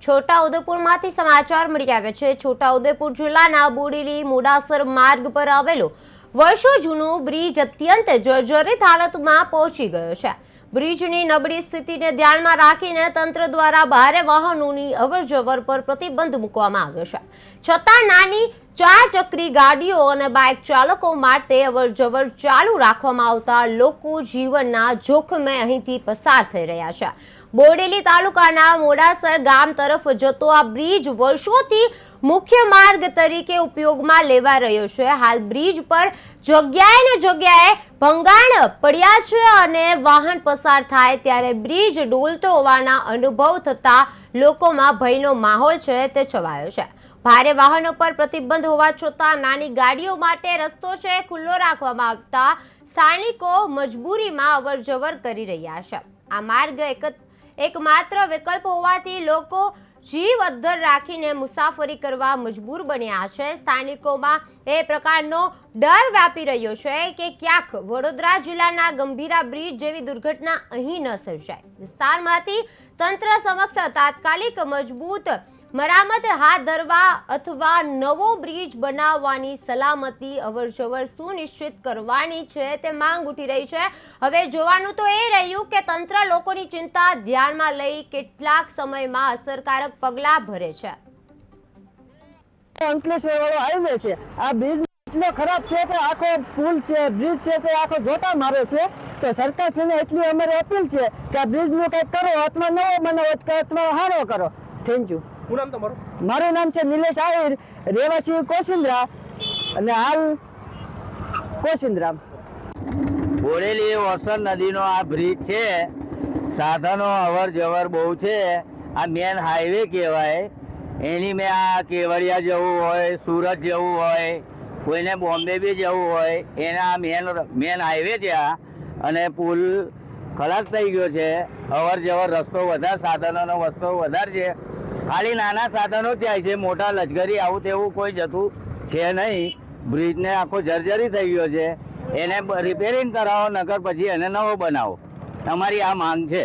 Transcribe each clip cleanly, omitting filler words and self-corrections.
છોટાઉદેપુરમાંથી સમાચાર મળી આવ્યા છે। છોટાઉદેપુર જિલ્લાના બોડેલી મોડાસર માર્ગ પર આવેલો વર્ષો જૂનો બ્રિજ અત્યંત જર્જરિત હાલતમાં પહોંચી ગયો છે। બ્રિજની નબળી સ્થિતિને ધ્યાનમાં રાખીને તંત્ર દ્વારા ભારે વાહનોની અવરજવર પર પ્રતિબંધ મૂકવામાં આવ્યો છે, છતાં નાની ચાર ચક્રી ગાડીઓ અને બાઇક ચાલકો માટે અવરજવર ચાલુ રાખવામાં આવતા લોકો જીવનના જોખમે અહીંથી પસાર થઈ રહ્યા છે। બોડેલી તાલુકાના મોડાસર ગામ તરફ જતો આ બ્રિજ વર્ષોથી મુખ્ય માર્ગ તરીકે ઉપયોગમાં લેવાઈ રહ્યો છે। હાલ બ્રિજ પર જગ્યાએ ને જગ્યાએ ભંગાણ પડ્યા છે અને વાહન પસાર થાય ત્યારે બ્રિજ ડોલતો હોવાના અનુભવ થતા લોકોમાં ભયનો માહોલ છે તે છવાયો છે। ભારે વાહનો પર પ્રતિબંધ હોવા છતાં નાની ગાડીઓ માટે રસ્તો છે ખુલ્લો રાખવામાં આવતા સ્થાનિકો મજબૂરીમાં અવરજવર કરી રહ્યા છે। આ માર્ગ એકમાત્ર વિકલ્પ હોવાથી લોકો જીવ અદ્ધર રાખીને મુસાફરી કરવા મજબૂર બન્યા છે। સ્થાનિકોમાં એ પ્રકારનો ડર વ્યાપી રહ્યો છે કે ક્યાંક વડોદરા જિલ્લાના ગંભીરા બ્રિજ જેવી દુર્ઘટના અહીં ન સર્જાય। વિસ્તારમાંથી તંત્ર સમક્ષ તાત્કાલિક મજબૂત મરામત હાથ ધરવા અથવા નવો બ્રિજ બનાવવાની સલામતી અવરજવર સુનિશ્ચિત કરવાની છે તે માંગ ઉઠી રહી છે। હવે જોવાનું તો એ રહ્યું કે તંત્ર લોકોની ચિંતા ધ્યાનમાં લઈ કેટલાક સમયમાં અસરકારક પગલાં ભરે છે। અંકલેશ્વર વાળો હાઈવે છે, આ બ્રિજ એટલો ખરાબ છે કે આખો પુલ છે, બ્રિજ છે તે આખો જોટા મારે છે। તો સરકાર છે ને એટલી અમારી અપીલ છે કે આ બ્રિજ નું કંઈક કરો, અથવા નવો બનાવો અથવા સારો કરો। Thank you. મારું નામ છે નિલેશ આહિર, રહેવાસી કોશિંદ્રા અને હાલ કોશિંદ્રા। બોડેલી ઓસર નદીનો આ બ્રિજ છે, સાધનો અવર જવર બહુ છે। આ મેન હાઈવે કહેવાય। એની મેં આ કેવડિયા જવું હોય, સુરત જવું હોય, કોઈને બોમ્બે બી જવું હોય, એના મેન હાઈવે છે આ, અને પુલ ખલાસ થઈ ગયો છે। અવર જવર રસ્તો વધારે, સાધનોનો રસ્તો વધારે છે। ખાલી નાના સાધનો જાય છે, મોટા લશ્કરી આવું તેવું કોઈ જતું છે નહીં। બ્રિજને આખો જર્જરી થઈ ગયો છે, એને રિપેરિંગ કરાવો, નકર પછી એને નવો બનાવો। અમારી આ માંગ છે।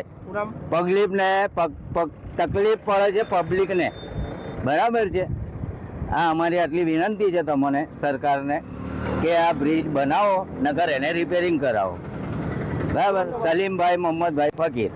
તકલીફ પડે છે પબ્લિકને, બરાબર છે। આ અમારી આટલી વિનંતી છે તમને સરકારને કે આ બ્રિજ બનાવો, નકર એને રિપેરિંગ કરાવો, બરાબર। સલીમભાઈ મોહમ્મદભાઈ ફકીર।